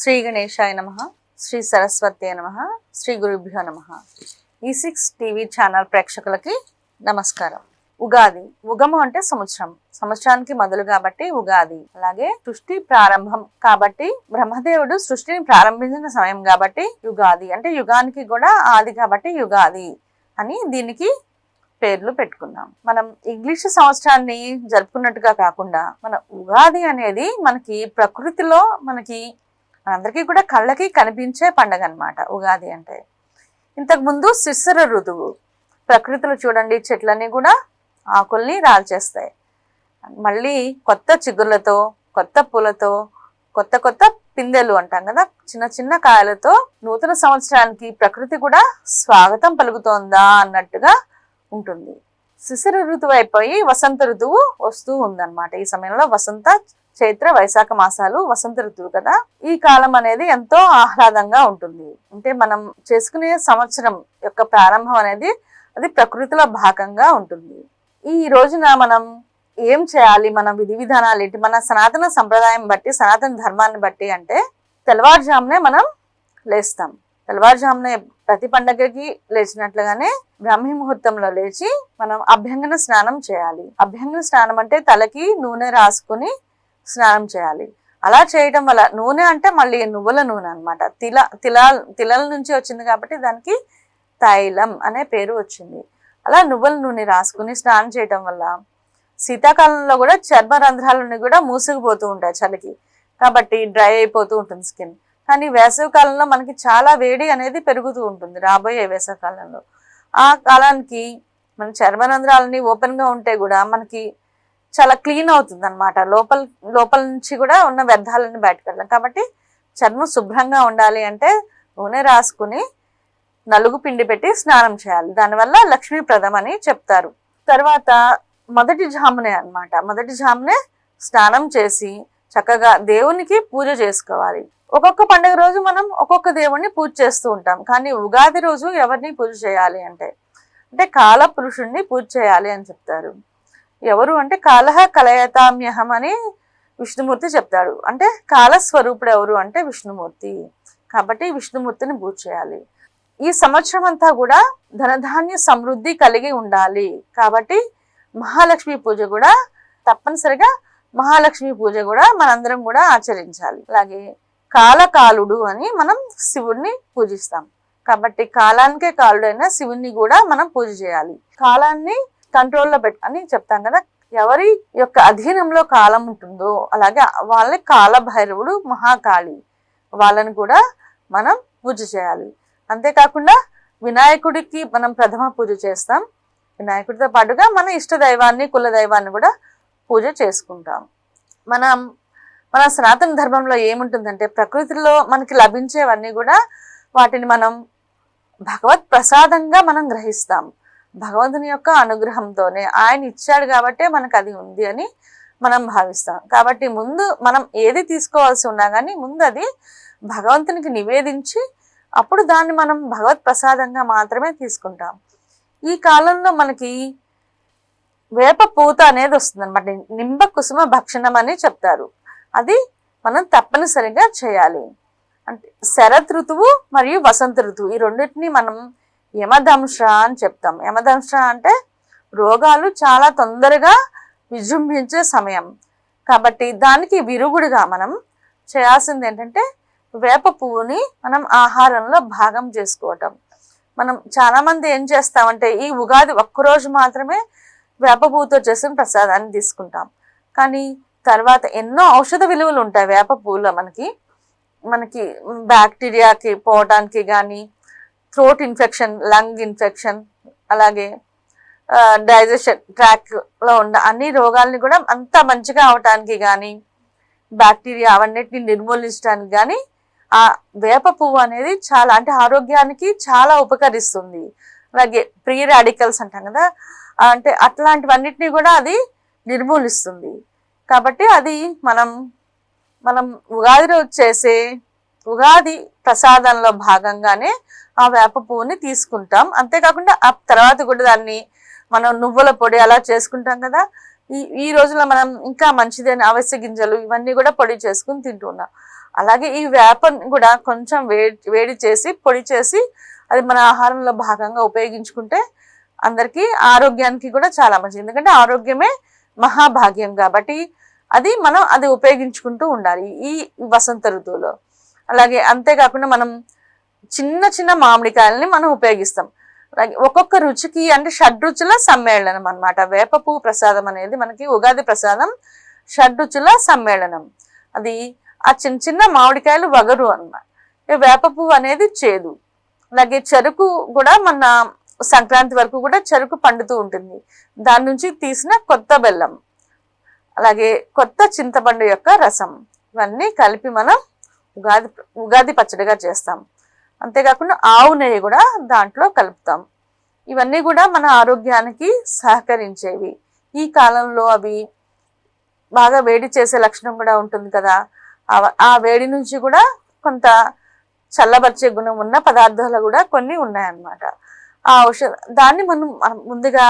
శ్రీ గణేశాయ నమః, శ్రీ సరస్వతి నమః, శ్రీ గురుభ్యో నమః. E6 టీవీ ఛానల్ ప్రేక్షకులకి నమస్కారం. ఉగాది, ఉగము అంటే సంవత్సరం, సంవత్సరానికి మొదలు కాబట్టి ఉగాది. అలాగే సృష్టి ప్రారంభం కాబట్టి బ్రహ్మదేవుడు సృష్టిని ప్రారంభించిన సమయం కాబట్టి యుగాది. అంటే యుగానికి కూడా ఆది కాబట్టి యుగాది అని దీనికి పేర్లు పెట్టుకున్నాం. మనం ఇంగ్లీష్ సంవత్సరాన్ని జరుపుకున్నట్టుగా కాకుండా మన ఉగాది అనేది మనకి ప్రకృతిలో మనందరికీ కూడా కళ్ళకి కనిపించే పండగ అన్నమాట ఉగాది అంటే. ఇంతకు ముందు శిశిర ఋతువు, ప్రకృతిలో చూడండి చెట్లన్నీ కూడా ఆకుల్ని రాల్చేస్తాయి. మళ్ళీ కొత్త చిగుర్లతో, కొత్త పూలతో, కొత్త కొత్త పిందెలు అంటాం కదా, చిన్న చిన్న కాయలతో నూతన సంవత్సరానికి ప్రకృతి కూడా స్వాగతం పలుకుతోందా అన్నట్టుగా ఉంటుంది. శిశిర ఋతువు అయిపోయి వసంత ఋతువు వస్తూ ఉందన్నమాట. ఈ సమయంలో వసంత, చైత్ర, వైశాఖ మాసాలు వసంత ఋతువు కదా. ఈ కాలం అనేది ఎంతో ఆహ్లాదంగా ఉంటుంది. అంటే మనం చేసుకునే సంవత్సరం యొక్క ప్రారంభం అనేది అది ప్రకృతిలో భాగంగా ఉంటుంది. ఈ రోజున మనం ఏం చేయాలి, మన విధి విధానాలు ఏంటి, మన సనాతన సంప్రదాయం బట్టి, సనాతన ధర్మాన్ని బట్టి అంటే తెల్లవారుజామునే మనం లేస్తాం. తెల్లవారుజామునే ప్రతి పండగకి లేచినట్లుగానే బ్రాహ్మీ ముహూర్తంలో లేచి మనం అభ్యంగన స్నానం చేయాలి. అభ్యంగన స్నానం అంటే తలకి నూనె రాసుకుని స్నానం చేయాలి. అలా చేయడం వల్ల, నూనె అంటే మళ్ళీ నువ్వుల నూనె అనమాట, తిలల నుంచి వచ్చింది కాబట్టి దానికి తైలం అనే పేరు వచ్చింది. అలా నువ్వుల నూనె రాసుకుని స్నానం చేయడం వల్ల శీతాకాలంలో కూడా చర్మ రంధ్రాలన్నీ కూడా మూసుకుపోతూ ఉంటాయి చలికి, కాబట్టి డ్రై అయిపోతూ ఉంటుంది స్కిన్. కానీ వేసవి కాలంలో మనకి చాలా వేడి అనేది పెరుగుతూ ఉంటుంది. రాబోయే వేసవి కాలంలో ఆ కాలానికి మన చర్మ రంధ్రాలని ఓపెన్గా ఉంటే కూడా మనకి చాలా క్లీన్ అవుతుంది అనమాట. లోపల నుంచి కూడా ఉన్న వ్యర్థాలని బయటకు వెళ్ళాం. కాబట్టి చర్మం శుభ్రంగా ఉండాలి అంటే నూనె రాసుకుని నలుగు పిండి పెట్టి స్నానం చేయాలి. దానివల్ల లక్ష్మీప్రదం అని చెప్తారు. తర్వాత మొదటి జామునే స్నానం చేసి చక్కగా దేవునికి పూజ చేసుకోవాలి. ఒక్కొక్క పండుగ రోజు మనం ఒక్కొక్క దేవుణ్ణి పూజ చేస్తూ ఉంటాం. కానీ ఉగాది రోజు ఎవరిని పూజ చేయాలి అంటే కాల పురుషుణ్ణి పూజ చేయాలి అని చెప్తారు. ఎవరు అంటే కాలహ కలయతామ్యహం అని విష్ణుమూర్తి చెప్తాడు. అంటే కాలస్వరూపుడు ఎవరు అంటే విష్ణుమూర్తి. కాబట్టి విష్ణుమూర్తిని పూజ చేయాలి. ఈ సంవత్సరం అంతా కూడా ధనధాన్య సమృద్ధి కలిగి ఉండాలి కాబట్టి మహాలక్ష్మి పూజ కూడా తప్పనిసరిగా మనందరం కూడా ఆచరించాలి. అలాగే కాలకాలుడు అని మనం శివుడిని పూజిస్తాం కాబట్టి కాలానికే కాలుడైన శివుణ్ణి కూడా మనం పూజ చేయాలి. కాలాన్ని కంట్రోల్లో అని చెప్తాం కదా, ఎవరి యొక్క అధీనంలో కాలం ఉంటుందో అలాగే వాళ్ళని కాలభైరవుడు, మహాకాళి, వాళ్ళని కూడా మనం పూజ చేయాలి. అంతేకాకుండా వినాయకుడికి మనం ప్రథమ పూజ చేస్తాం. వినాయకుడితో పాటుగా మన ఇష్ట దైవాన్ని, కుల దైవాన్ని కూడా పూజ చేసుకుంటాం. మన సనాతన ధర్మంలో ఏముంటుందంటే ప్రకృతిలో మనకి లభించేవన్నీ కూడా వాటిని మనం భగవత్ ప్రసాదంగా మనం గ్రహిస్తాం. భగవంతుని యొక్క అనుగ్రహంతోనే ఆయన ఇచ్చాడు కాబట్టి మనకు అది ఉంది అని మనం భావిస్తాం. కాబట్టి ముందు మనం ఏది తీసుకోవాల్సి ఉన్నా కానీ ముందు అది భగవంతునికి నివేదించి అప్పుడు దాన్ని మనం భగవత్ ప్రసాదంగా మాత్రమే తీసుకుంటాం. ఈ కాలంలో మనకి వేప పూత అనేది వస్తుంది అనమాట. నింబ కుసుమ భక్షణం అని చెప్తారు. అది మనం తప్పనిసరిగా చేయాలి. అంటే శరత్ ఋతువు మరియు వసంత ఋతువు ఈ రెండింటిని మనం యమదంశ అని చెప్తాం. యమదంశ అంటే రోగాలు చాలా తొందరగా విజృంభించే సమయం కాబట్టి దానికి విరుగుడుగా మనం చేయాల్సింది ఏంటంటే వేప పువ్వుని మనం ఆహారంలో భాగం చేసుకోవటం. మనం చాలామంది ఏం చేస్తామంటే ఈ ఉగాది ఒక్కరోజు మాత్రమే వేప పువ్వుతో చేసిన ప్రసాదాన్ని తీసుకుంటాం. కానీ తర్వాత ఎన్నో ఔషధ విలువలు ఉంటాయి వేప పువ్వులో. మనకి బ్యాక్టీరియాకి పోవటానికి కానీ, థ్రోట్ ఇన్ఫెక్షన్, లంగ్ ఇన్ఫెక్షన్, అలాగే డైజెషన్ ట్రాక్లో ఉన్న అన్ని రోగాల్ని కూడా అంత మంచిగా అవటానికి కానీ, బ్యాక్టీరియా అవన్నిటిని నిర్మూలించడానికి కానీ ఆ వేప పువ్వు అనేది చాలా, అంటే ఆరోగ్యానికి చాలా ఉపకరిస్తుంది. అలాగే ప్రీ రాడికల్స్ అంటాం కదా, అంటే అట్లాంటివన్నిటిని కూడా అది నిర్మూలిస్తుంది. కాబట్టి అది మనం ఉగాది రోజు చేసే ఉగాది ప్రసాదంలో భాగంగానే ఆ వేప పువ్వుని తీసుకుంటాం. అంతేకాకుండా ఆ తర్వాత కూడా దాన్ని మనం నువ్వుల పొడి అలా చేసుకుంటాం కదా. ఈ రోజులో మనం ఇంకా మంచిదైన అవిసె గింజలు ఇవన్నీ కూడా పొడి చేసుకుని తింటున్నాం. అలాగే ఈ వేపని కూడా కొంచెం వేడి చేసి పొడి చేసి అది మన ఆహారంలో భాగంగా ఉపయోగించుకుంటే అందరికీ ఆరోగ్యానికి కూడా చాలా మంచిది. ఎందుకంటే ఆరోగ్యమే మహాభాగ్యం కాబట్టి అది ఉపయోగించుకుంటూ ఉండాలి ఈ వసంత ఋతువులో. అలాగే అంతేకాకుండా మనం చిన్న చిన్న మామిడికాయలని మనం ఉపయోగిస్తాం. అలాగే ఒక్కొక్క రుచికి అంటే షడ్రుచుల సమ్మేళనం అన్నమాట. వేప పువ్వు ప్రసాదం అనేది మనకి ఉగాది ప్రసాదం షడ్రుచుల సమ్మేళనం. అది ఆ చిన్న చిన్న మామిడికాయలు వగరు అన్నమాట. వేప పువ్వు అనేది చేదు. అలాగే చెరుకు కూడా మన సంక్రాంతి వరకు కూడా చెరుకు పండుతూ ఉంటుంది. దాని నుంచి తీసిన కొత్త బెల్లం, అలాగే కొత్త చింతపండు యొక్క రసం, ఇవన్నీ కలిపి మనం ఉగాది పచ్చడిగా చేస్తాం. అంతేకాకుండా ఆవు నెయ్యి కూడా దాంట్లో కలుపుతాం. ఇవన్నీ కూడా మన ఆరోగ్యానికి సహకరించేవి. ఈ కాలంలో అవి బాగా వేడి చేసే లక్షణం కూడా ఉంటుంది కదా, ఆ వేడి నుంచి కూడా కొంత చల్లబరిచే గుణం ఉన్న పదార్థాలు కూడా కొన్ని ఉన్నాయన్నమాట. ఆ దాన్ని మనం ముందుగా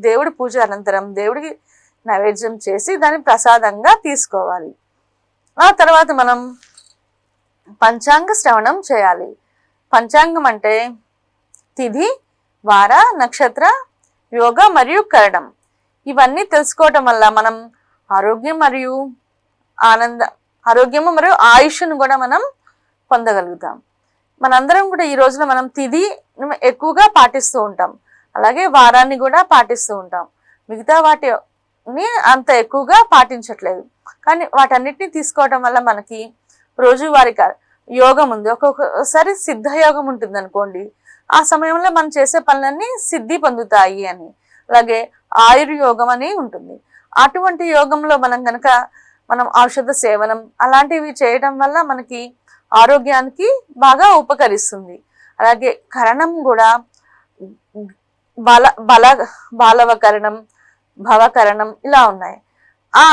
దేవుడి పూజ అనంతరం దేవుడికి నైవేద్యం చేసి దాన్ని ప్రసాదంగా తీసుకోవాలి. ఆ తర్వాత మనం పంచాంగ శ్రవణం చేయాలి. పంచాంగం అంటే తిథి, వార, నక్షత్ర, యోగ మరియు కరణం. ఇవన్నీ తెలుసుకోవటం వల్ల మనం ఆరోగ్యము మరియు ఆయుష్ను కూడా మనం పొందగలుగుతాం. మనందరం కూడా ఈ రోజున మనం తిథి ఎక్కువగా పాటిస్తూ ఉంటాం, అలాగే వారాన్ని కూడా పాటిస్తూ ఉంటాం. మిగతా వాటిని అంత ఎక్కువగా పాటించట్లేదు. కానీ వాటన్నిటిని తీసుకోవటం వల్ల మనకి రోజువారీ యోగం ఉంది. ఒక్కొక్కసారి సిద్ధయోగం ఉంటుంది అనుకోండి, ఆ సమయంలో మనం చేసే పనులన్నీ సిద్ధి పొందుతాయి అని. అలాగే ఆయుర్యోగం అని ఉంటుంది. అటువంటి యోగంలో మనం ఔషధ సేవనం అలాంటివి చేయడం వల్ల మనకి ఆరోగ్యానికి బాగా ఉపకరిస్తుంది. అలాగే కరణం కూడా బాలవకరణం, భవకరణం ఇలా ఉన్నాయి. ఆ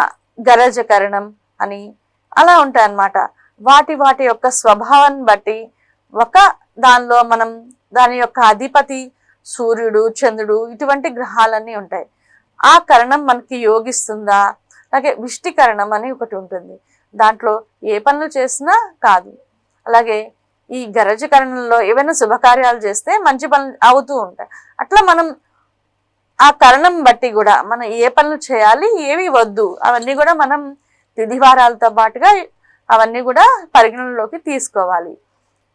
గరజకరణం అని అలా ఉంటాయి అన్నమాట. వాటి యొక్క స్వభావాన్ని బట్టి దానిలో మనం దాని యొక్క అధిపతి సూర్యుడు, చంద్రుడు, ఇటువంటి గ్రహాలన్నీ ఉంటాయి. ఆ కరణం మనకి యోగిస్తుందా? అలాగే విష్టికరణం అని ఒకటి ఉంటుంది, దాంట్లో ఏ పనులు చేసినా కాదు. అలాగే ఈ గరజకరణంలో ఏవైనా శుభకార్యాలు చేస్తే మంచి పనులు అవుతూ ఉంటాయి. అట్లా మనం ఆ కరణం బట్టి కూడా మనం ఏ పనులు చేయాలి, ఏవి వద్దు, అవన్నీ కూడా మనం తిథివారాలతో పాటుగా అవన్నీ కూడా పరిగణనలోకి తీసుకోవాలి.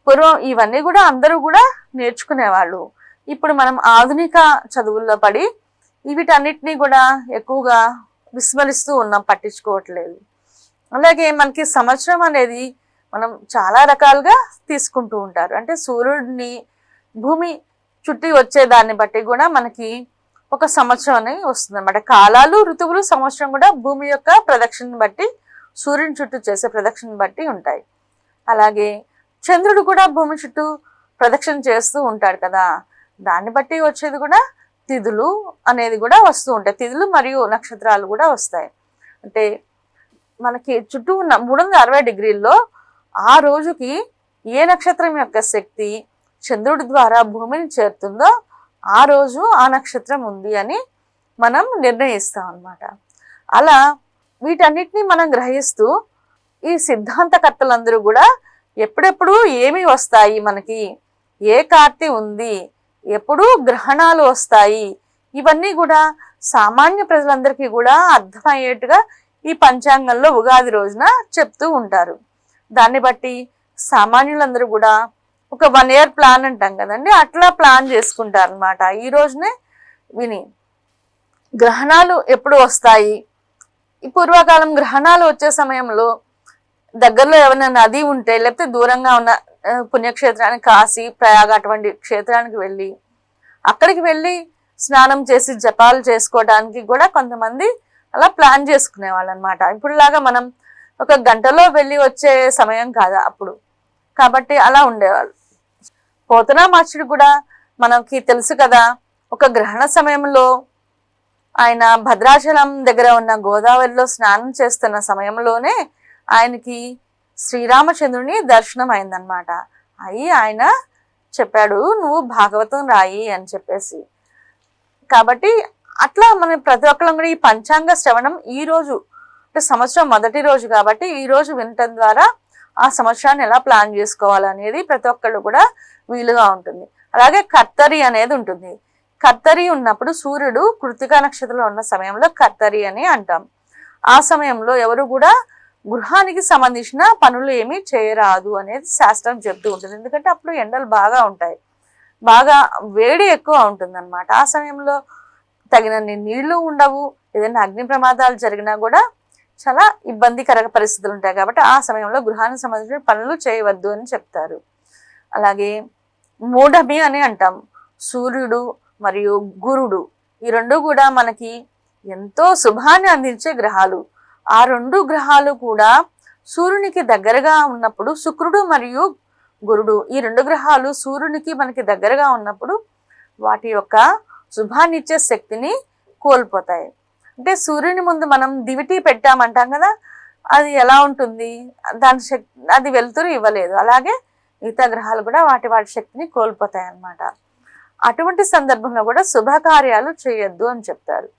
పూర్వం ఇవన్నీ కూడా అందరూ కూడా నేర్చుకునేవాళ్ళు. ఇప్పుడు మనం ఆధునిక చదువుల్లో పడి వీటన్నిటినీ కూడా ఎక్కువగా విస్మరిస్తూ ఉన్నాం, పట్టించుకోవట్లేదు. అలాగే మనకి సంవత్సరం అనేది మనం చాలా రకాలుగా తీసుకుంటూ ఉంటారు. అంటే సూర్యుడిని భూమి చుట్టి వచ్చే దాన్ని బట్టి కూడా మనకి ఒక సంవత్సరం అనేది వస్తుంది అన్నమాట. కాలాలు, ఋతువులు, సంవత్సరం కూడా భూమి యొక్క ప్రదక్షిణను బట్టి, సూర్యుని చుట్టూ చేసే ప్రదక్షిణను బట్టి ఉంటాయి. అలాగే చంద్రుడు కూడా భూమి చుట్టూ ప్రదక్షిణ చేస్తూ ఉంటాడు కదా, దాన్ని బట్టి వచ్చేది కూడా తిథులు అనేది కూడా వస్తూ ఉంటాయి. తిథులు మరియు నక్షత్రాలు కూడా వస్తాయి. అంటే మనకి చుట్టూ ఉన్న 360 డిగ్రీల్లో ఆ రోజుకి ఏ నక్షత్రం యొక్క శక్తి చంద్రుడి ద్వారా భూమిని చేరుతుందో ఆ రోజు ఆ నక్షత్రం ఉంది అని మనం నిర్ణయిస్తాం అన్నమాట. అలా వీటన్నిటిని మనం గ్రహిస్తూ ఈ సిద్ధాంతకర్తలందరూ కూడా ఎప్పుడెప్పుడు ఏమి వస్తాయి, మనకి ఏ కార్తీ ఉంది, ఎప్పుడు గ్రహణాలు వస్తాయి, ఇవన్నీ కూడా సామాన్య ప్రజలందరికీ కూడా అర్థమయ్యేట్టుగా ఈ పంచాంగంలో ఉగాది రోజున చెప్తూ ఉంటారు. దాన్ని బట్టి సామాన్యులందరూ కూడా ఒక 1 year ప్లాన్ అంటాం కదండి, అట్లా ప్లాన్ చేసుకుంటారు అనమాట. ఈ రోజునే విని గ్రహణాలు ఎప్పుడు వస్తాయి, ఈ పూర్వకాలం గ్రహణాలు వచ్చే సమయంలో దగ్గరలో ఏమైనా నది ఉంటే, లేకపోతే దూరంగా ఉన్న పుణ్యక్షేత్రానికి, కాశీ, ప్రయాగ అటువంటి క్షేత్రానికి వెళ్ళి అక్కడికి వెళ్ళి స్నానం చేసి జపాలు చేసుకోవడానికి కూడా కొంతమంది అలా ప్లాన్ చేసుకునేవాళ్ళు అనమాట. ఇప్పుడులాగా మనం ఒక గంటలో వెళ్ళి వచ్చే సమయం కాదు అప్పుడు, కాబట్టి అలా ఉండేవాళ్ళు. పోతనామాచుడు కూడా మనకి తెలుసు కదా, ఒక గ్రహణ సమయంలో ఆయన భద్రాచలం దగ్గర ఉన్న గోదావరిలో స్నానం చేస్తున్న సమయంలోనే ఆయనకి శ్రీరామచంద్రుని దర్శనం అయిందనమాట. ఆయన చెప్పాడు, నువ్వు భాగవతం రాయి అని చెప్పేసి. కాబట్టి అట్లా మనం ప్రతి ఒక్కళ్ళం కూడా ఈ పంచాంగ శ్రవణం ఈ రోజు అంటే సంవత్సరం మొదటి రోజు కాబట్టి ఈ రోజు వినటం ద్వారా ఆ సంవత్సరాన్ని ఎలా ప్లాన్ చేసుకోవాలనేది ప్రతి ఒక్కళ్ళు కూడా వీలుగా ఉంటుంది. అలాగే కర్తరి అనేది ఉంటుంది. కర్తరి ఉన్నప్పుడు సూర్యుడు కృత్తికా నక్షత్రంలో ఉన్న సమయంలో కర్తరి అని అంటాం. ఆ సమయంలో ఎవరు కూడా గృహానికి సంబంధించిన పనులు ఏమీ చేయరాదు అనేది శాస్త్రం చెప్తూ ఉంటుంది. ఎందుకంటే అప్పుడు ఎండలు బాగా ఉంటాయి, బాగా వేడి ఎక్కువ ఉంటుంది అనమాట. ఆ సమయంలో తగినన్ని నీళ్లు ఉండవు, ఏదైనా అగ్ని ప్రమాదాలు జరిగినా కూడా చాలా ఇబ్బందికర పరిస్థితులు ఉంటాయి. కాబట్టి ఆ సమయంలో గృహానికి సంబంధించిన పనులు చేయవద్దు అని చెప్తారు. అలాగే మూఢమి అని అంటాం. సూర్యుడు మరియు గురుడు ఈ రెండు కూడా మనకి ఎంతో శుభాన్ని అందించే గ్రహాలు. ఆ రెండు గ్రహాలు కూడా సూర్యునికి దగ్గరగా ఉన్నప్పుడు, శుక్రుడు మరియు గురుడు ఈ రెండు గ్రహాలు సూర్యునికి మనకి దగ్గరగా ఉన్నప్పుడు వాటి యొక్క శుభాన్ని ఇచ్చే శక్తిని కోల్పోతాయి. అంటే సూర్యుని ముందు మనం దివిటి పెట్టామంటాం కదా, అది ఎలా ఉంటుంది, దాని శక్తి అది వెలుతురు ఇవ్వలేదు. అలాగే మిగతా గ్రహాలు కూడా వాటి శక్తిని కోల్పోతాయి అన్నమాట. అటువంటి సందర్భంలో కూడా శుభకార్యాలు చేయొద్దు అని చెప్తారు.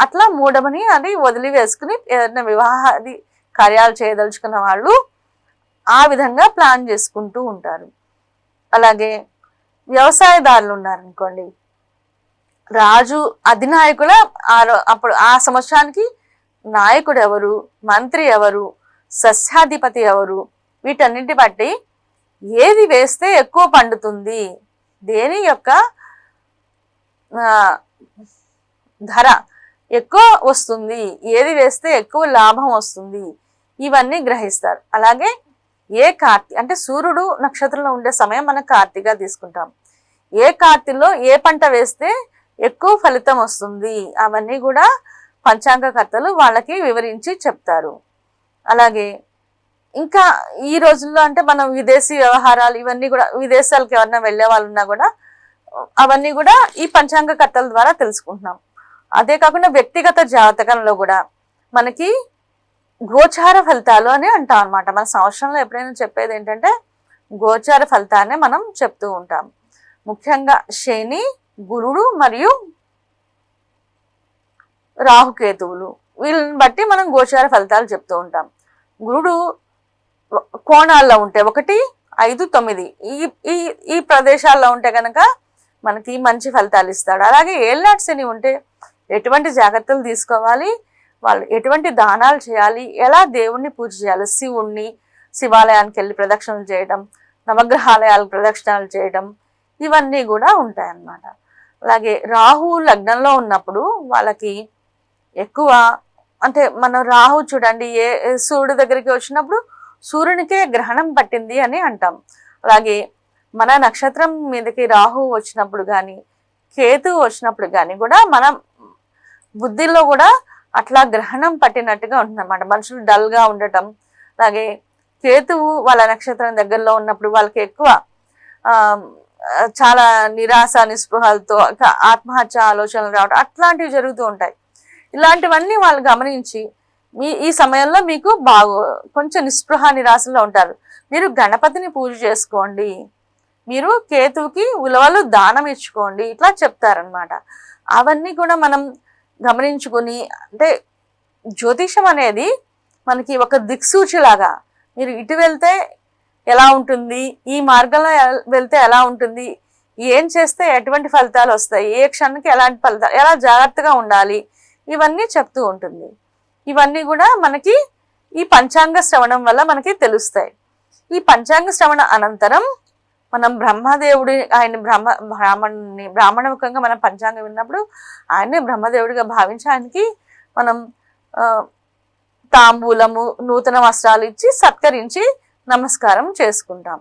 అట్లా మూఢమని అది వదిలివేసుకుని ఏదైనా వివాహాది కార్యాలు చేయదలుచుకున్న వాళ్ళు ఆ విధంగా ప్లాన్ చేసుకుంటూ ఉంటారు. అలాగే వ్యవసాయదారులు ఉన్నారనుకోండి, రాజు అధినాయకుల అప్పుడు ఆ సంవత్సరానికి నాయకుడు ఎవరు, మంత్రి ఎవరు, సస్యాధిపతి ఎవరు, వీటన్నింటి బట్టి ఏది వేస్తే ఎక్కువ పండుతుంది, దేని యొక్క ధర ఎక్కువ వస్తుంది, ఏది వేస్తే ఎక్కువ లాభం వస్తుంది, ఇవన్నీ గ్రహిస్తారు. అలాగే ఏ కార్తీ అంటే సూర్యుడు నక్షత్రంలో ఉండే సమయం మనం కార్తీగా తీసుకుంటాం. ఏ కార్తీలో ఏ పంట వేస్తే ఎక్కువ ఫలితం వస్తుంది అవన్నీ కూడా పంచాంగకర్తలు వాళ్ళకి వివరించి చెప్తారు. అలాగే ఇంకా ఈ రోజుల్లో అంటే మనం విదేశీ వ్యవహారాలు ఇవన్నీ కూడా విదేశాలకు ఎవరైనా వెళ్ళే వాళ్ళు ఉన్నా కూడా అవన్నీ కూడా ఈ పంచాంగకర్తల ద్వారా తెలుసుకుంటున్నాం. అదే కాకుండా వ్యక్తిగత జాతకంలో కూడా మనకి గోచార ఫలితాలు అని అంటాం అనమాట. మన సంవత్సరంలో ఎప్పుడైనా చెప్పేది ఏంటంటే గోచార ఫలితాన్ని మనం చెప్తూ ఉంటాం. ముఖ్యంగా శని, గురుడు మరియు రాహుకేతువులు వీళ్ళని బట్టి మనం గోచార ఫలితాలు చెప్తూ ఉంటాం. గురుడు కోణాల్లో ఉంటే 1, 5, 9 ఈ ప్రదేశాల్లో ఉంటే కనుక మనకి మంచి ఫలితాలు ఇస్తాడు. అలాగే ఏళ్ళనాటి శని ఉంటే ఎటువంటి జాగ్రత్తలు తీసుకోవాలి, వాళ్ళు ఎటువంటి దానాలు చేయాలి, ఎలా దేవుణ్ణి పూజ చేయాలి, శివుణ్ణి శివాలయానికి వెళ్ళి ప్రదక్షిణలు చేయడం, నవగ్రహాలయాలకు ప్రదక్షిణాలు చేయడం, ఇవన్నీ కూడా ఉంటాయన్నమాట. అలాగే రాహు లగ్నంలో ఉన్నప్పుడు వాళ్ళకి ఎక్కువ అంటే మన రాహు చూడండి సూర్యుడి దగ్గరికి వచ్చినప్పుడు సూర్యునికే గ్రహణం పట్టింది అని అంటాం. అలాగే మన నక్షత్రం మీదకి రాహు వచ్చినప్పుడు కానీ కేతు వచ్చినప్పుడు కానీ కూడా మన బుద్ధిలో కూడా అట్లా గ్రహణం పట్టినట్టుగా ఉంటుందన్నమాట. మనుషులు డల్గా ఉండటం, అలాగే కేతువు వాళ్ళ నక్షత్రం దగ్గరలో ఉన్నప్పుడు వాళ్ళకి ఎక్కువ చాలా నిరాశ నిస్పృహలతో ఆత్మహత్య ఆలోచనలు రావడం అట్లాంటివి జరుగుతూ ఉంటాయి. ఇలాంటివన్నీ వాళ్ళు గమనించి ఈ సమయంలో మీకు కొంచెం నిస్పృహ నిరాశలో ఉంటారు, మీరు గణపతిని పూజ చేసుకోండి, మీరు కేతువుకి ఉలవలు దానం ఇచ్చుకోండి, ఇట్లా చెప్తారనమాట. అవన్నీ కూడా మనం గమనించుకొని అంటే జ్యోతిషం అనేది మనకి ఒక దిక్సూచిలాగా, మీరు ఇటు వెళ్తే ఎలా ఉంటుంది, ఈ మార్గంలో వెళ్తే ఎలా ఉంటుంది, ఏం చేస్తే ఎటువంటి ఫలితాలు వస్తాయి, ఏ క్షణానికి ఎలాంటి ఫలితాలు, ఎలా జాగ్రత్తగా ఉండాలి, ఇవన్నీ చెప్తూ ఉంటుంది. ఇవన్నీ కూడా మనకి ఈ పంచాంగ శ్రవణం వల్ల మనకి తెలుస్తాయి. ఈ పంచాంగ శ్రవణ అనంతరం మనం బ్రహ్మదేవుడి ఆయన బ్రాహ్మణముఖంగా మనం పంచాంగం విన్నప్పుడు ఆయనే బ్రహ్మదేవుడిగా భావించి ఆయనకి మనం తాంబూలము నూతన వస్త్రాలు ఇచ్చి సత్కరించి నమస్కారం చేసుకుంటాం.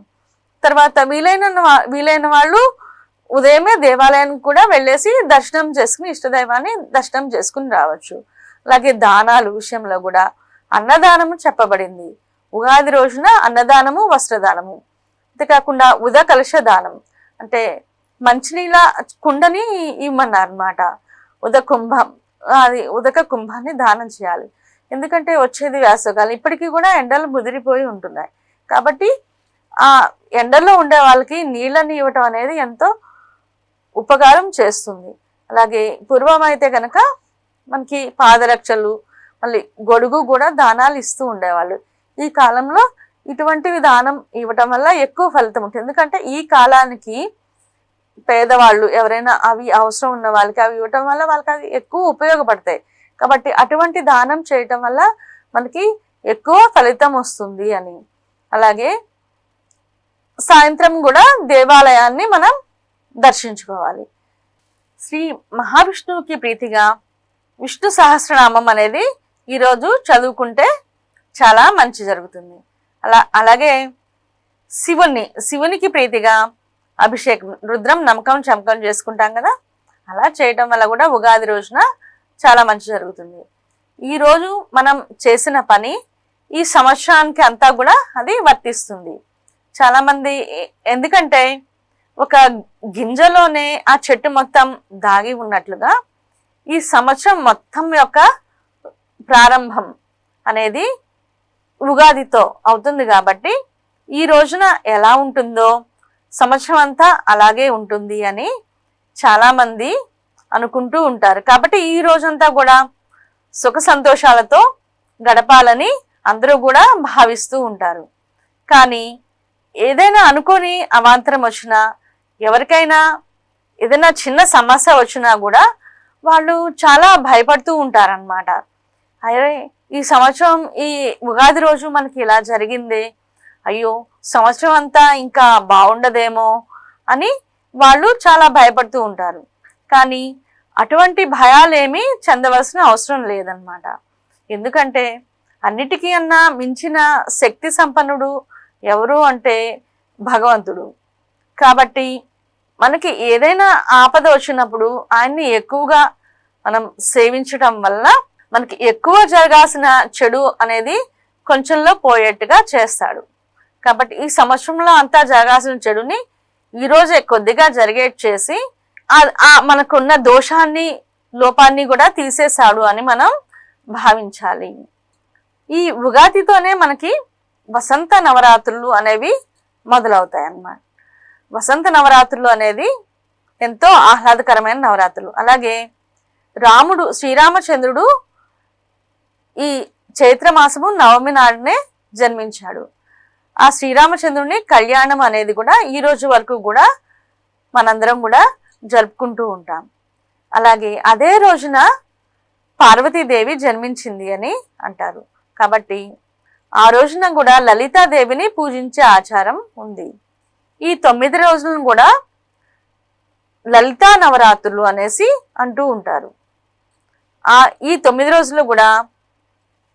తర్వాత వీలైన వాళ్ళు ఉదయమే దేవాలయానికి కూడా వెళ్ళేసి దర్శనం చేసుకుని ఇష్టదైవాన్ని దర్శనం చేసుకుని రావచ్చు. అలాగే దానాలు విషయంలో కూడా అన్నదానము చెప్పబడింది. ఉగాది రోజున అన్నదానము, వస్త్రదానము, అంతేకాకుండా కలశ దానం అంటే మంచినీళ్ళ కుండని ఇవ్వమన్నారు అనమాట. ఉదక కుంభాన్ని దానం చేయాలి. ఎందుకంటే వచ్చేది వేసవకాలం, ఇప్పటికీ కూడా ఎండలు ముదిరిపోయి ఉంటున్నాయి కాబట్టి ఆ ఎండలో ఉండే వాళ్ళకి నీళ్ళని ఇవ్వటం అనేది ఎంతో ఉపకారం చేస్తుంది. అలాగే పూర్వం అయితే కనుక మనకి పాదరక్షలు మళ్ళీ గొడుగు కూడా దానాలు ఇస్తూ ఉండేవాళ్ళు. ఈ కాలంలో ఇటువంటివి దానం ఇవ్వటం వల్ల ఎక్కువ ఫలితం ఉంటుంది. ఎందుకంటే ఈ కాలానికి పేదవాళ్ళు ఎవరైనా అవి అవసరం ఉన్న వాళ్ళకి అవి ఇవ్వటం వల్ల వాళ్ళకి అవి ఎక్కువ ఉపయోగపడతాయి. కాబట్టి అటువంటి దానం చేయటం వల్ల మనకి ఎక్కువ ఫలితం వస్తుంది అని. అలాగే సాయంత్రం కూడా దేవాలయాన్ని మనం దర్శించుకోవాలి. శ్రీ మహావిష్ణువుకి ప్రీతిగా విష్ణు సహస్రనామం అనేది ఈరోజు చదువుకుంటే చాలా మంచి జరుగుతుంది. అలాగే శివునికి ప్రీతిగా అభిషేకం, రుద్రం, నమ్మకం, చమకం చేసుకుంటాం కదా, అలా చేయటం వల్ల కూడా ఉగాది రోజున చాలా మంచి జరుగుతుంది. ఈరోజు మనం చేసిన పని ఈ సంవత్సరానికి అంతా కూడా అది వర్తిస్తుంది. చాలామంది ఎందుకంటే ఒక గింజలోనే ఆ చెట్టు మొత్తం దాగి ఉన్నట్లుగా ఈ సంవత్సరం మొత్తం యొక్క ప్రారంభం అనేది ఉగాదితో అవుతుంది. కాబట్టి ఈ రోజున ఎలా ఉంటుందో సంవత్సరం అంతా అలాగే ఉంటుంది అని చాలామంది అనుకుంటూ ఉంటారు. కాబట్టి ఈ రోజంతా కూడా సుఖ సంతోషాలతో గడపాలని అందరూ కూడా భావిస్తూ ఉంటారు. కానీ ఏదైనా అనుకోని అవాంతరం వచ్చినా, ఎవరికైనా ఏదైనా చిన్న సమస్య వచ్చినా కూడా వాళ్ళు చాలా భయపడుతూ ఉంటారన్నమాట. అరే ఈ సంవత్సరం ఈ ఉగాది రోజు మనకి ఇలా జరిగింది, అయ్యో సంవత్సరం అంతా ఇంకా బాగుండదేమో అని వాళ్ళు చాలా భయపడుతూ ఉంటారు. కానీ అటువంటి భయాలేమీ చెందవలసిన అవసరం లేదన్నమాట. ఎందుకంటే అన్నిటికీ అన్నా మించిన శక్తి సంపన్నుడు ఎవరు అంటే భగవంతుడు. కాబట్టి మనకి ఏదైనా ఆపద వచ్చినప్పుడు ఆయన్ని ఎక్కువగా మనం సేవించడం వల్ల మనకి ఎక్కువ జరగాల్సిన చెడు అనేది కొంచెంలో పోయేట్టుగా చేస్తాడు. కాబట్టి ఈ సంవత్సరంలో అంతా జరగాల్సిన చెడుని ఈరోజే కొద్దిగా జరిగేట్ చేసి మనకున్న దోషాన్ని, లోపాన్ని కూడా తీసేశాడు అని మనం భావించాలి. ఈ ఉగాదితోనే మనకి వసంత నవరాత్రులు అనేవి మొదలవుతాయి అన్నమాట. వసంత నవరాత్రులు అనేది ఎంతో ఆహ్లాదకరమైన నవరాత్రులు. అలాగే రాముడు, శ్రీరామచంద్రుడు ఈ చైత్రమాసము నవమి నాడునే జన్మించాడు. ఆ శ్రీరామచంద్రుని కళ్యాణం అనేది కూడా ఈ రోజు వరకు కూడా మనందరం కూడా జరుపుకుంటూ ఉంటాం. అలాగే అదే రోజున పార్వతీదేవి జన్మించింది అని అంటారు. కాబట్టి ఆ రోజున కూడా లలితాదేవిని పూజించే ఆచారం ఉంది. ఈ 9 రోజులను కూడా లలితా నవరాత్రులు అనేసి అంటూ ఉంటారు. ఈ 9 రోజులు కూడా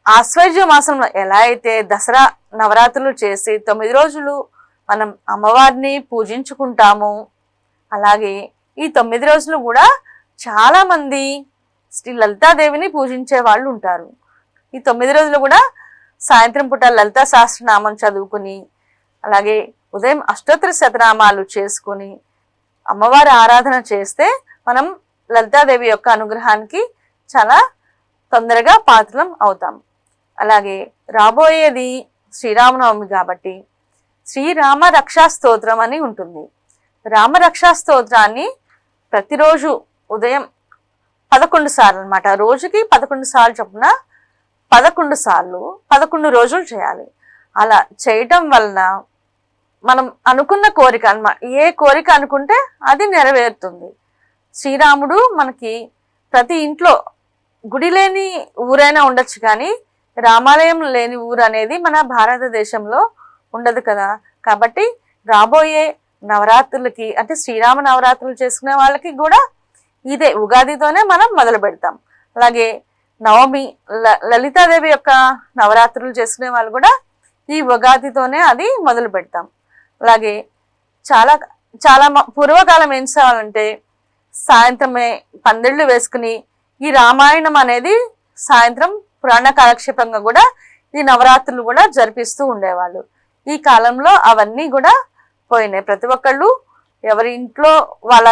ఆశ్వయుజ మాసంలో ఎలా అయితే దసరా నవరాత్రులు చేసి 9 రోజులు మనం అమ్మవారిని పూజించుకుంటాము, అలాగే ఈ 9 రోజులు కూడా చాలా మంది శ్రీ లలితాదేవిని పూజించే వాళ్ళు ఉంటారు. ఈ 9 రోజులు కూడా సాయంత్రం పూట లలితా సహస్రనామం చదువుకుని, అలాగే ఉదయం అష్టోత్తర శతనామాలు చేసుకుని అమ్మవారి ఆరాధన చేస్తే మనం లలితాదేవి యొక్క అనుగ్రహానికి చాలా తొందరగా పాత్రలం అవుతాం. అలాగే రాబోయేది శ్రీరామనవమి కాబట్టి శ్రీరామ రక్షా స్తోత్రం అని ఉంటుంది. రామరక్షా స్తోత్రాన్ని ప్రతిరోజు ఉదయం 11 సార్లు అన్నమాట, రోజుకి 11 సార్లు చొప్పున 11 సార్లు 11 రోజులు చేయాలి. అలా చేయటం వలన మనం అనుకున్న కోరిక అన్నమాట, ఏ కోరిక అనుకుంటే అది నెరవేరుతుంది. శ్రీరాముడు మనకి ప్రతి ఇంట్లో గుడి లేని ఊరైనా ఉండొచ్చు, కానీ రామాలయం లేని ఊరు అనేది మన భారతదేశంలో ఉండదు కదా. కాబట్టి రాబోయే నవరాత్రులకి అంటే శ్రీరామ నవరాత్రులు చేసుకునే వాళ్ళకి కూడా ఇదే ఉగాదితోనే మనం మొదలు పెడతాం. అలాగే నవమి లలితాదేవి యొక్క నవరాత్రులు చేసుకునే వాళ్ళు కూడా ఈ ఉగాదితోనే అది మొదలు పెడతాం. అలాగే చాలా చాలా పూర్వకాలం ఏం చేయాలంటే సాయంత్రమే పందిళ్ళు వేసుకుని ఈ రామాయణం అనేది సాయంత్రం పురాణ కాలక్షేపంగా కూడా ఈ నవరాత్రులు కూడా జరిపిస్తూ ఉండేవాళ్ళు. ఈ కాలంలో అవన్నీ కూడా పోయినాయి. ప్రతి ఒక్కళ్ళు ఎవరి ఇంట్లో వాళ్ళ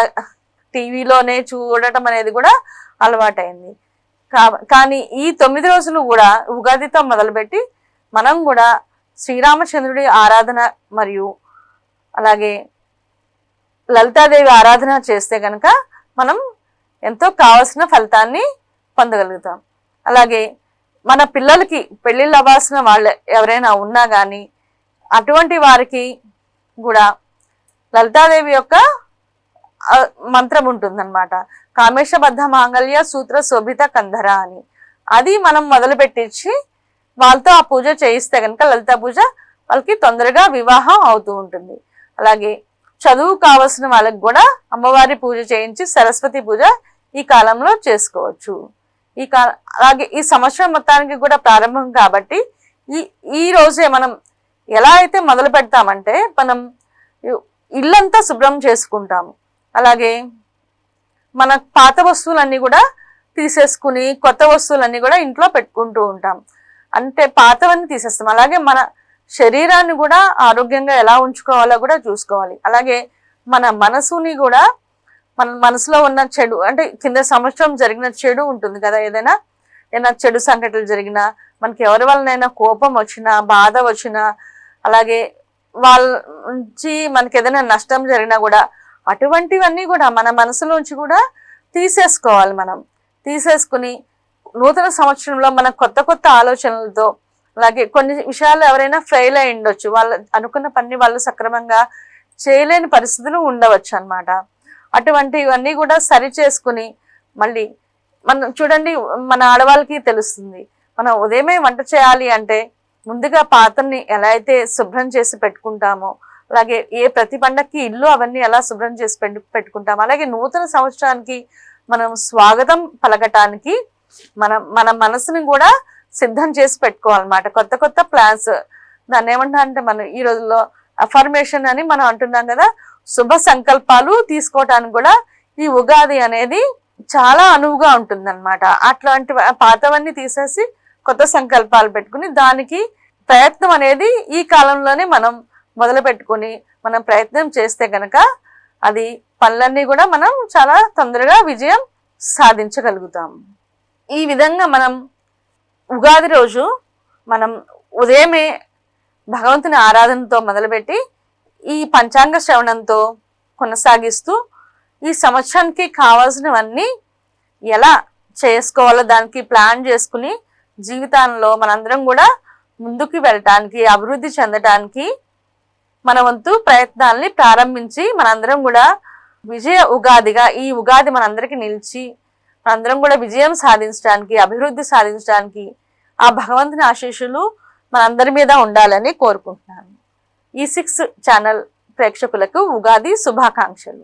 టీవీలోనే చూడటం అనేది కూడా అలవాటైంది. కానీ ఈ 9 రోజులు కూడా ఉగాదితో మొదలుపెట్టి మనం కూడా శ్రీరామచంద్రుడి ఆరాధన మరియు అలాగే లలితాదేవి ఆరాధన చేస్తే కనుక మనం ఎంతో కావాల్సిన ఫలితాన్ని పొందగలుగుతాం. అలాగే మన పిల్లలకి పెళ్ళిళ్ళు అవ్వాల్సిన వాళ్ళు ఎవరైనా ఉన్నా కానీ అటువంటి వారికి కూడా లలితాదేవి యొక్క మంత్రం ఉంటుందన్నమాట. కామేశబద్ధ మాంగళ్య సూత్ర శోభిత కంధర అని. అది మనం మొదలు పెట్టించి వాళ్ళతో ఆ పూజ చేయిస్తే కనుక లలిత పూజ వాళ్ళకి తొందరగా వివాహం అవుతూ ఉంటుంది. అలాగే చదువు కావలసిన వాళ్ళకి కూడా అమ్మవారి పూజ చేయించి సరస్వతి పూజ ఈ కాలంలో చేసుకోవచ్చు. అలాగే ఈ సంవత్సరం మొత్తానికి కూడా ప్రారంభం కాబట్టి ఈ రోజే మనం ఎలా అయితే మొదలు పెడతామంటే మనం ఇల్లంతా శుభ్రం చేసుకుంటాము. అలాగే మన పాత వస్తువులన్నీ కూడా తీసేసుకుని కొత్త వస్తువులన్నీ కూడా ఇంట్లో పెట్టుకుంటూ ఉంటాం. అంటే పాతవన్నీ తీసేస్తాం. అలాగే మన శరీరాన్ని కూడా ఆరోగ్యంగా ఎలా ఉంచుకోవాలో కూడా చూసుకోవాలి. అలాగే మన మనసుని కూడా, మన మనసులో ఉన్న చెడు అంటే కింద సంవత్సరం జరిగిన చెడు ఉంటుంది కదా, ఏదైనా చెడు సంఘటనలు జరిగినా, మనకి ఎవరి వల్లనైనా కోపం వచ్చినా, బాధ వచ్చినా, అలాగే వాళ్ళ నుంచి మనకి ఏదైనా నష్టం జరిగినా కూడా అటువంటివన్నీ కూడా మన మనసులోంచి కూడా తీసేసుకోవాలి. మనం తీసేసుకుని నూతన సంవత్సరంలో మన కొత్త కొత్త ఆలోచనలతో, అలాగే కొన్ని విషయాల్లో ఎవరైనా ఫెయిల్ అయి ఉండొచ్చు, వాళ్ళ అనుకున్న పని వాళ్ళు సక్రమంగా చేయలేని పరిస్థితులు ఉండవచ్చు అన్నమాట. అటువంటివన్నీ కూడా సరి చేసుకుని మళ్ళీ మనం చూడండి, మన ఆడవాళ్ళకి తెలుస్తుంది, మనం ఉదయమే వంట చేయాలి అంటే ముందుగా పాత్రని ఎలా అయితే శుభ్రం చేసి పెట్టుకుంటామో, అలాగే ప్రతి పండక్కి ఇల్లు అవన్నీ ఎలా శుభ్రం చేసి పెట్టుకుంటామో, అలాగే నూతన సంవత్సరానికి మనం స్వాగతం పలకటానికి మన మనసుని కూడా సిద్ధం చేసి పెట్టుకోవాలన్నమాట. కొత్త కొత్త ప్లాన్స్, దాన్ని ఏమంటారంటే మనం ఈ రోజుల్లో అఫర్మేషన్ అని మనం అంటున్నాం కదా, శుభ సంకల్పాలు తీసుకోవటానికి కూడా ఈ ఉగాది అనేది చాలా అనువుగా ఉంటుందన్నమాట. అట్లాంటి పాతవన్నీ తీసేసి కొత్త సంకల్పాలు పెట్టుకుని దానికి ప్రయత్నం అనేది ఈ కాలంలోనే మనం మొదలు పెట్టుకుని మనం ప్రయత్నం చేస్తే కనుక అది పనులన్నీ కూడా మనం చాలా తొందరగా విజయం సాధించగలుగుతాం. ఈ విధంగా మనం ఉగాది రోజు మనం ఉదయమే భగవంతుని ఆరాధనతో మొదలుపెట్టి ఈ పంచాంగ శ్రవణంతో కొనసాగిస్తూ ఈ సంవత్సరానికి కావాల్సినవన్నీ ఎలా చేసుకోవాలో దానికి ప్లాన్ చేసుకుని జీవితంలో మనందరం కూడా ముందుకు వెళ్ళటానికి, అభివృద్ధి చెందటానికి మన వంతు ప్రయత్నాల్ని ప్రారంభించి మనందరం కూడా విజయ ఉగాదిగా ఈ ఉగాది మనందరికీ నిలిచి మనందరం కూడా విజయం సాధించడానికి, అభివృద్ధి సాధించడానికి ఆ భగవంతుని ఆశీస్సులు మనందరి మీద ఉండాలని కోరుకుంటున్నాను. E6 ఛానల్ ప్రేక్షకులకు ఉగాది శుభాకాంక్షలు.